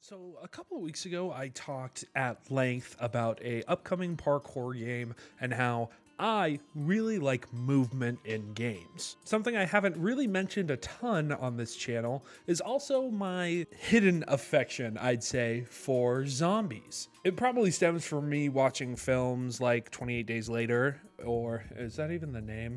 So a couple of weeks ago, I talked at length about a upcoming parkour game and how I really like movement in games. Something I haven't really mentioned a ton on this channel is also my hidden affection, I'd say, for zombies. It probably stems from me watching films like 28 Days Later, or is that even the name?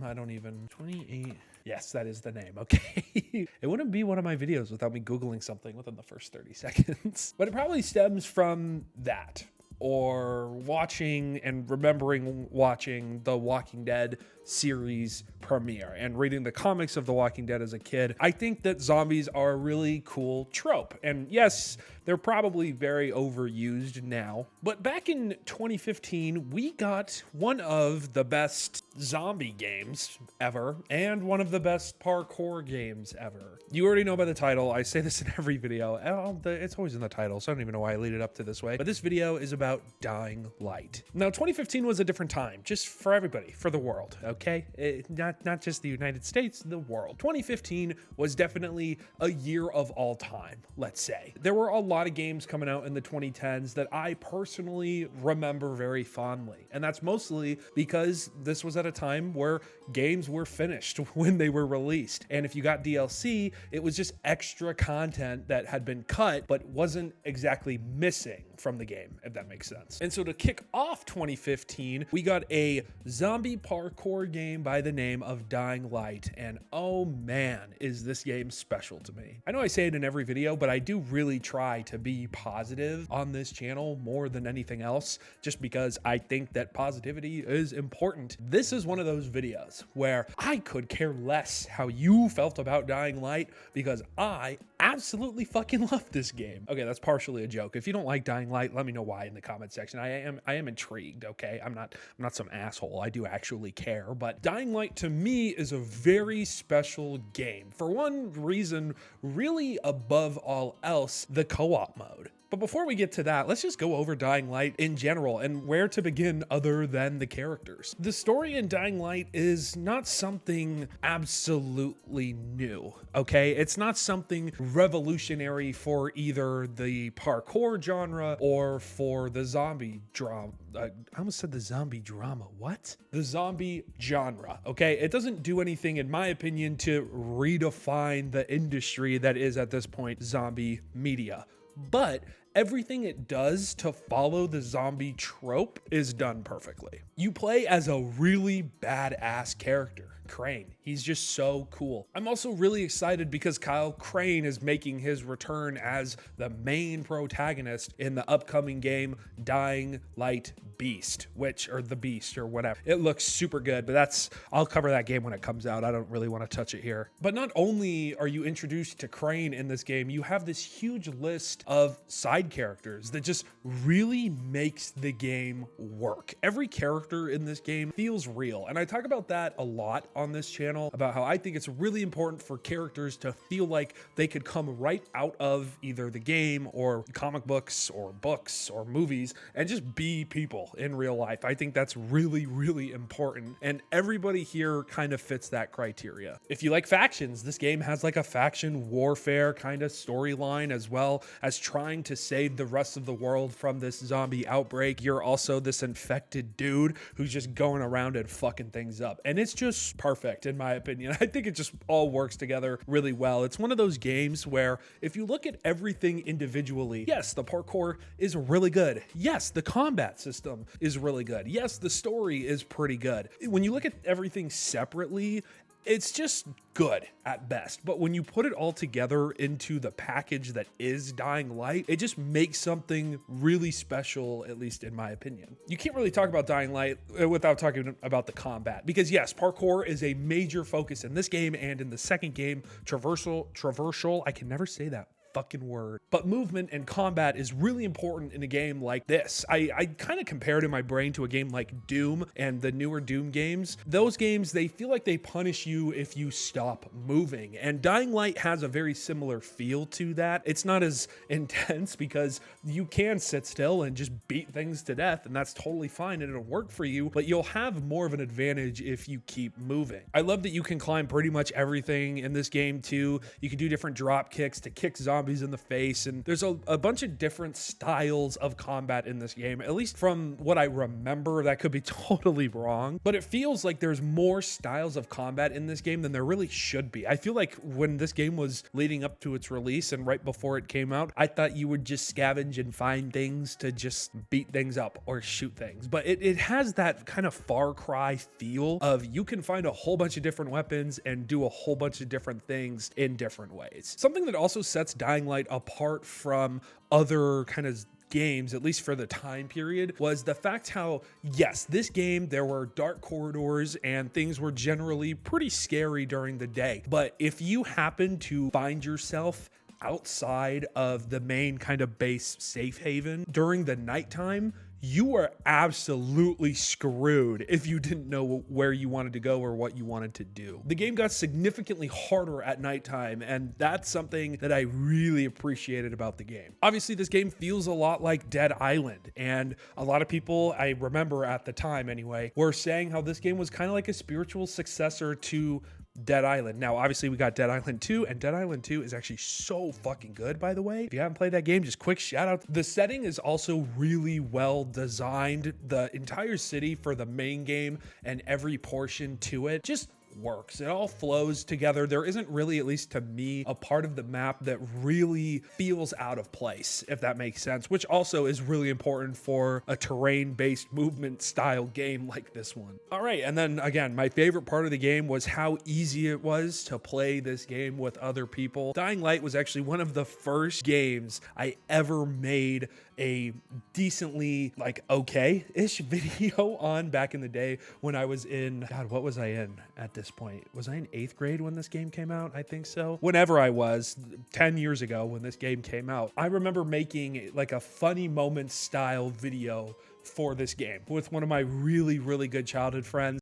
28. Yes, that is the name. Okay. It wouldn't be one of my videos without me Googling something within the first 30 seconds. But it probably stems from that, or watching and remembering watching the Walking Dead series premiere and reading the comics of The Walking Dead as a kid. I think that zombies are a really cool trope. And yes, they're probably very overused now. But back in 2015, we got one of the best zombie games ever and one of the best parkour games ever. You already know by the title. I say this in every video. It's always in the title, so I don't even know why I lead it up to this way. But this video is about Dying Light. Now, 2015 was a different time, just for everybody, for the world, okay? Not just the United States, the world. 2015 was definitely a year of all time, let's say. There were a lot of games coming out in the 2010s that I personally remember very fondly. And that's mostly because this was at a time where games were finished when they were released. And if you got DLC, it was just extra content that had been cut but wasn't exactly missing from the game, if that makes sense. And so to kick off 2015, we got a zombie parkour game by the name of Dying Light. And oh man, is this game special to me. I know I say it in every video, but I do really try to be positive on this channel more than anything else, just because I think that positivity is important. This is one of those videos where I could care less how you felt about Dying Light because I absolutely fucking love this game. Okay, that's partially a joke. If you don't like Dying Light, let me know why in the comment section. I am intrigued, okay? I'm not some asshole. I do actually care, but Dying Light to me is a very special game. For one reason, really above all else, the co-op mode. But before we get to that, let's just go over Dying Light in general and where to begin other than the characters. The story in Dying Light is not something absolutely new, okay? It's not something revolutionary for either the parkour genre or for the zombie drama. I almost said the zombie drama. What? The zombie genre, okay? It doesn't do anything, in my opinion, to redefine the industry that is at this point zombie media. But everything it does to follow the zombie trope is done perfectly. You play as a really badass character, Crane. He's just so cool. I'm also really excited because Kyle Crane is making his return as the main protagonist in the upcoming game Dying Light Beast, or the Beast or whatever. It looks super good, but I'll cover that game when it comes out. I don't really want to touch it here. But not only are you introduced to Crane in this game, you have this huge list of side characters that just really makes the game work. Every character in this game feels real, and I talk about that a lot on this channel, about how I think it's really important for characters to feel like they could come right out of either the game or comic books or movies and just be people in real life. I think that's really, really important, and everybody here kind of fits that criteria. If you like factions, this game has like a faction warfare kind of storyline, as well as trying to save the rest of the world from this zombie outbreak. You're also this infected dude who's just going around and fucking things up, and it's just perfect in my opinion. I think it just all works together really well. It's one of those games where if you look at everything individually, yes, the parkour is really good. Yes, the combat system is really good. Yes, the story is pretty good. When you look at everything separately, it's just good at best. But when you put it all together into the package that is Dying Light, it just makes something really special, at least in my opinion. You can't really talk about Dying Light without talking about the combat, because yes, parkour is a major focus in this game and in the second game, traversal, I can never say that fucking word. But movement and combat is really important in a game like this. I kind of compare it in my brain to a game like Doom and the newer Doom games. Those games, they feel like they punish you if you stop moving. And Dying Light has a very similar feel to that. It's not as intense because you can sit still and just beat things to death, and that's totally fine and it'll work for you, but you'll have more of an advantage if you keep moving. I love that you can climb pretty much everything in this game too. You can do different drop kicks to kick zombies zombies in the face, and there's a bunch of different styles of combat in this game, at least from what I remember. That could be totally wrong, but it feels like there's more styles of combat in this game than there really should be. I feel like when this game was leading up to its release and right before it came out, I thought you would just scavenge and find things to just beat things up or shoot things, but it has that kind of Far Cry feel of you can find a whole bunch of different weapons and do a whole bunch of different things in different ways. Something that also sets Dying Light apart from other kind of games, at least for the time period, was the fact how, yes, this game, there were dark corridors and things were generally pretty scary during the day. But if you happen to find yourself outside of the main kind of base safe haven during the nighttime, you are absolutely screwed if you didn't know where you wanted to go or what you wanted to do. The game got significantly harder at nighttime, and that's something that I really appreciated about the game. Obviously, this game feels a lot like Dead Island, and a lot of people, I remember at the time anyway, were saying how this game was kind of like a spiritual successor to Dead Island. Now, obviously, we got Dead Island 2, and Dead Island 2 is actually so fucking good, by the way. If you haven't played that game, just quick shout out. The setting is also really well designed. The entire city for the main game and every portion to it just works. It all flows together. There isn't really, at least to me, a part of the map that really feels out of place, if that makes sense, which also is really important for a terrain-based movement style game like this one. All right, and then again, my favorite part of the game was how easy it was to play this game with other people. Dying Light was actually one of the first games I ever made a decently like okay-ish video on back in the day when I was in, God, what was I in at this point? Was I in 8th grade when this game came out? I think so. Whenever I was, 10 years ago when this game came out, I remember making like a funny moments style video for this game with one of my really, really good childhood friends.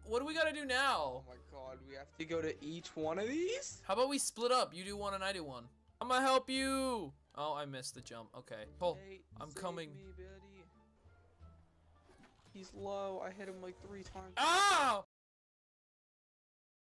What do we gotta do now? Oh my god, we have to go to each one of these? How about we split up? You do one and I do one. I'm gonna help you. Oh, I missed the jump. Okay. Oh, Hey, I'm save coming. me, buddy. He's low. I hit him like 3 times. Ah!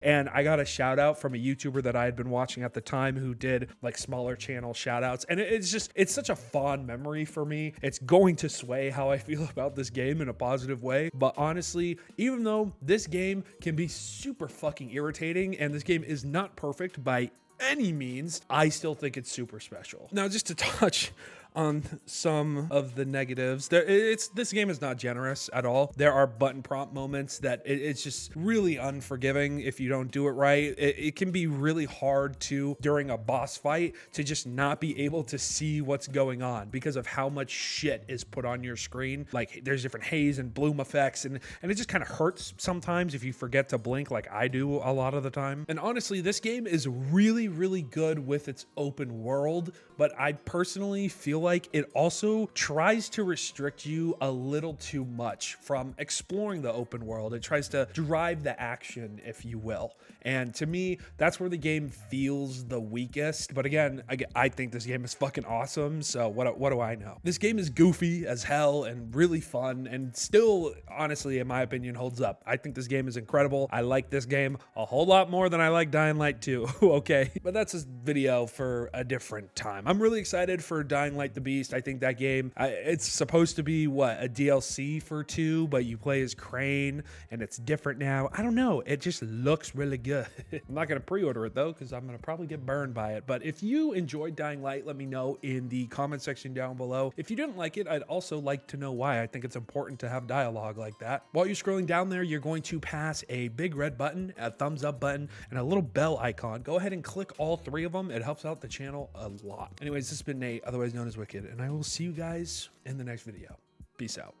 And I got a shout out from a YouTuber that I had been watching at the time who did like smaller channel shout outs. And it's such a fond memory for me. It's going to sway how I feel about this game in a positive way. But honestly, even though this game can be super fucking irritating and this game is not perfect by any means, I still think it's super special. Now, just to touch on some of the negatives, this game is not generous at all. There are button prompt moments that it's just really unforgiving if you don't do it right. It can be really hard to, during a boss fight, to just not be able to see what's going on because of how much shit is put on your screen. Like there's different haze and bloom effects, and it just kind of hurts sometimes if you forget to blink like I do a lot of the time. And honestly, this game is really, really good with its open world, but I personally feel like it also tries to restrict you a little too much from exploring the open world. It tries to drive the action, if you will. And to me, that's where the game feels the weakest. But again, I think this game is fucking awesome. So what do I know? This game is goofy as hell and really fun, and still, honestly, in my opinion, holds up. I think this game is incredible. I like this game a whole lot more than I like Dying Light 2. Okay, but that's a video for a different time. I'm really excited for Dying Light the Beast. I think that game, it's supposed to be what, a DLC for 2, but you play as Crane and it's different now. I don't know. It just looks really good. I'm not going to pre-order it though, because I'm going to probably get burned by it. But if you enjoyed Dying Light, let me know in the comment section down below. If you didn't like it, I'd also like to know why. I think it's important to have dialogue like that. While you're scrolling down there, you're going to pass a big red button, a thumbs up button, and a little bell icon. Go ahead and click all 3 of them. It helps out the channel a lot. Anyways, this has been Nate, otherwise known as Wicked, and I will see you guys in the next video. Peace out.